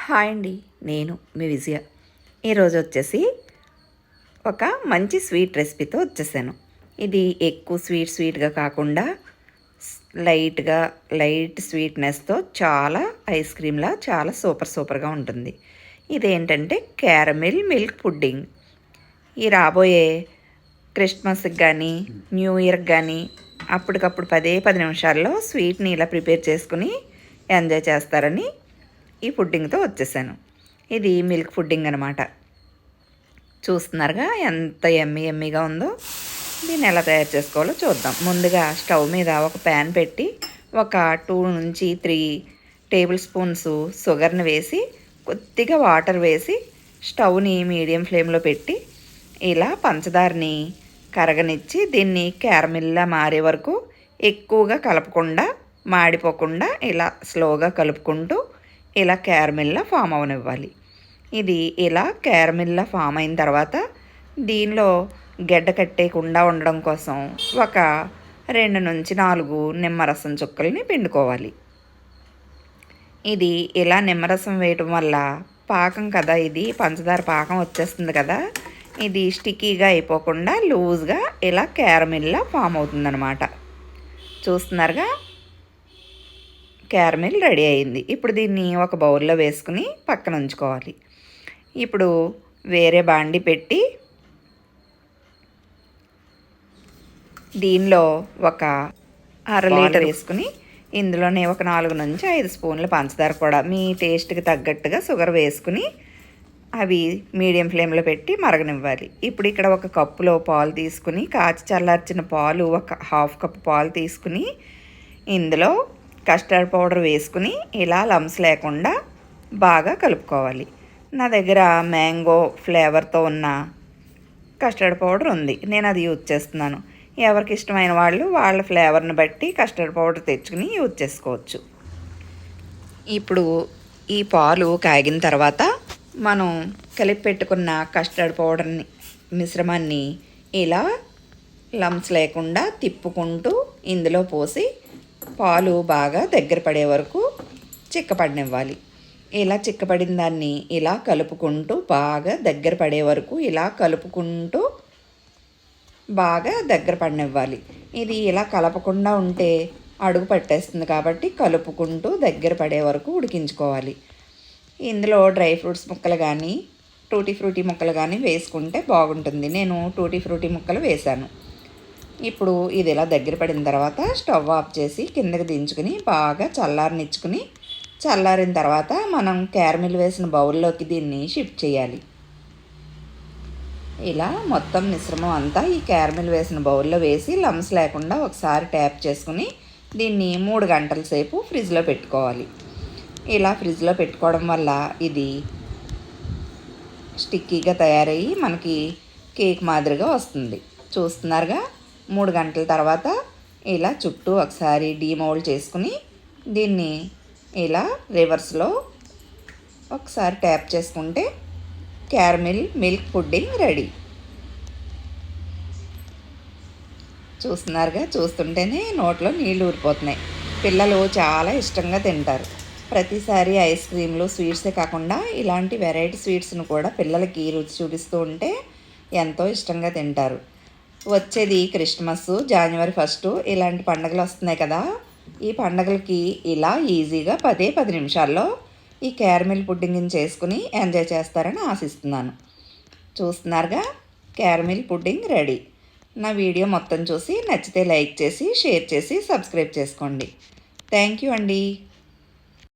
Hi అండి, నేను మీ విజయ. ఈరోజు వచ్చేసి ఒక మంచి స్వీట్ రెసిపీతో వచ్చేసాను. ఇది ఎక్కువ స్వీట్గా కాకుండా లైట్ స్వీట్నెస్తో చాలా ఐస్ క్రీమ్లా చాలా సూపర్గా ఉంటుంది. ఇదేంటంటే క్యారమిల్ మిల్క్ పుడ్డింగ్. ఈ రాబోయే క్రిస్మస్కి కానీ న్యూ ఇయర్కి కానీ అప్పటికప్పుడు 10 నిమిషాల్లో స్వీట్ని ఇలా ప్రిపేర్ చేసుకుని ఎంజాయ్ చేస్తారని ఈ పుడ్డింగ్తో వచ్చేసాను. ఇది మిల్క్ పుడ్డింగ్ అనమాట. చూస్తున్నారుగా ఎంత ఎమ్మీగా ఉందో. దీన్ని ఎలా తయారు చేసుకోవాలో చూద్దాం. ముందుగా స్టవ్ మీద ఒక ప్యాన్ పెట్టి ఒక 2 నుంచి 3 టేబుల్ స్పూన్స్ షుగర్ని వేసి కొద్దిగా వాటర్ వేసి స్టవ్ని మీడియం ఫ్లేమ్లో పెట్టి ఇలా పంచదారని కరగనిచ్చి దీన్ని క్యారమిల్లా మారే వరకు ఎక్కువగా కలపకుండా మాడిపోకుండా ఇలా స్లోగా కలుపుకుంటూ ఇలా క్యారమిల్లా ఫామ్ అవనివ్వాలి. ఇది ఇలా క్యారమిల్లా ఫామ్ అయిన తర్వాత దీనిలో గడ్డ కట్టేయకుండా ఉండడం కోసం ఒక 2 నుంచి 4 నిమ్మరసం చుక్కల్ని పిండుకోవాలి. ఇది ఇలా నిమ్మరసం వేయటం వల్ల పాకం కదా, ఇది పంచదార పాకం వచ్చేస్తుంది కదా, ఇది స్టిక్కీగా అయిపోకుండా లూజ్గా ఇలా క్యారమిల్లా ఫామ్ అవుతుందన్నమాట. చూస్తున్నారుగా, క్యారమిల్ రెడీ అయింది. ఇప్పుడు దీన్ని ఒక బౌల్లో వేసుకుని పక్కన ఉంచుకోవాలి. ఇప్పుడు వేరే బాండి పెట్టి దీనిలో ఒక 1/2 లీటర్ వేసుకుని ఇందులోనే ఒక 4 నుంచి 5 స్పూన్ల పంచదార కూడా మీ టేస్ట్కి తగ్గట్టుగా షుగర్ వేసుకుని అవి మీడియం ఫ్లేమ్లో పెట్టి మరగనివ్వాలి. ఇప్పుడు ఇక్కడ ఒక కప్పులో పాలు తీసుకుని కాచి చల్లార్చిన పాలు ఒక 1/2 కప్పు పాలు తీసుకుని ఇందులో కస్టర్డ్ పౌడర్ వేసుకుని ఇలా లమ్స్ లేకుండా బాగా కలుపుకోవాలి. నా దగ్గర మ్యాంగో ఫ్లేవర్తో ఉన్న కస్టర్డ్ పౌడర్ ఉంది, నేను అది యూజ్ చేస్తున్నాను. ఎవరికి ఇష్టమైన వాళ్ళు వాళ్ళ ఫ్లేవర్ని బట్టి కస్టర్డ్ పౌడర్ తెచ్చుకుని యూజ్ చేసుకోవచ్చు. ఇప్పుడు ఈ పాలు కాగిన తర్వాత మనం కలిపి పెట్టుకున్న కస్టర్డ్ పౌడర్ని మిశ్రమాన్ని ఇలా లమ్స్ లేకుండా తిప్పుకుంటూ ఇందులో పోసి పాలు బాగా దగ్గర పడే వరకు చిక్కపడనివ్వాలి. ఇలా చిక్కపడిన దాన్ని ఇలా కలుపుకుంటూ బాగా దగ్గర పడే వరకు ఇలా కలుపుకుంటూ బాగా దగ్గర పడనివ్వాలి. ఇది ఇలా కలపకుండా ఉంటే అడుగు పట్టేస్తుంది కాబట్టి కలుపుకుంటూ దగ్గర పడే వరకు ఉడికించుకోవాలి. ఇందులో డ్రై ఫ్రూట్స్ ముక్కలు కానీ టూటీ ఫ్రూటీ ముక్కలు కానీ వేసుకుంటే బాగుంటుంది. నేను టూటీ ఫ్రూటీ ముక్కలు వేశాను. ఇప్పుడు ఇది ఇలా దగ్గర పడిన తర్వాత స్టవ్ ఆఫ్ చేసి కిందకి దించుకుని బాగా చల్లారిన తర్వాత మనం క్యారమిల్ వేసిన బౌల్లోకి దీన్ని షిఫ్ట్ చేయాలి. ఇలా మొత్తం మిశ్రమం అంతా ఈ క్యారమిల్ వేసిన బౌల్లో వేసి లమ్స్ లేకుండా ఒకసారి ట్యాప్ చేసుకుని దీన్ని 3 గంటల సేపు ఫ్రిడ్జ్లో పెట్టుకోవాలి. ఇలా ఫ్రిడ్జ్లో పెట్టుకోవడం వల్ల ఇది స్టిక్కీగా తయారయ్యి మనకి కేక్ మాదిరిగా వస్తుంది. చూస్తున్నారుగా, 3 గంటల తర్వాత ఇలా చుట్టూ ఒకసారి డీమౌల్డ్ చేసుకుని దీన్ని ఇలా రివర్స్లో ఒకసారి ట్యాప్ చేసుకుంటే క్యారమిల్ మిల్క్ పుడ్డింగ్ రెడీ. చూస్తున్నారుగా, చూస్తుంటేనే నోట్లో నీళ్ళు ఊరిపోతున్నాయి. పిల్లలు చాలా ఇష్టంగా తింటారు. ప్రతిసారి ఐస్ క్రీమ్లు స్వీట్సే కాకుండా ఇలాంటి వెరైటీ స్వీట్స్ను కూడా పిల్లలకి రుచి చూపిస్తూ ఉంటే ఎంతో ఇష్టంగా తింటారు. వచ్చేది క్రిస్మస్, జనవరి 1 ఇలాంటి పండుగలు వస్తున్నాయి కదా, ఈ పండుగలకి ఇలా ఈజీగా 10 నిమిషాల్లో ఈ క్యారమిల్ పుడ్డింగ్ని చేసుకుని ఎంజాయ్ చేస్తారని ఆశిస్తున్నాను. చూస్తున్నారుగా, క్యారమిల్ పుడ్డింగ్ రెడీ. నా వీడియో మొత్తం చూసి నచ్చితే లైక్ చేసి షేర్ చేసి సబ్స్క్రైబ్ చేసుకోండి. థ్యాంక్ యూ అండి.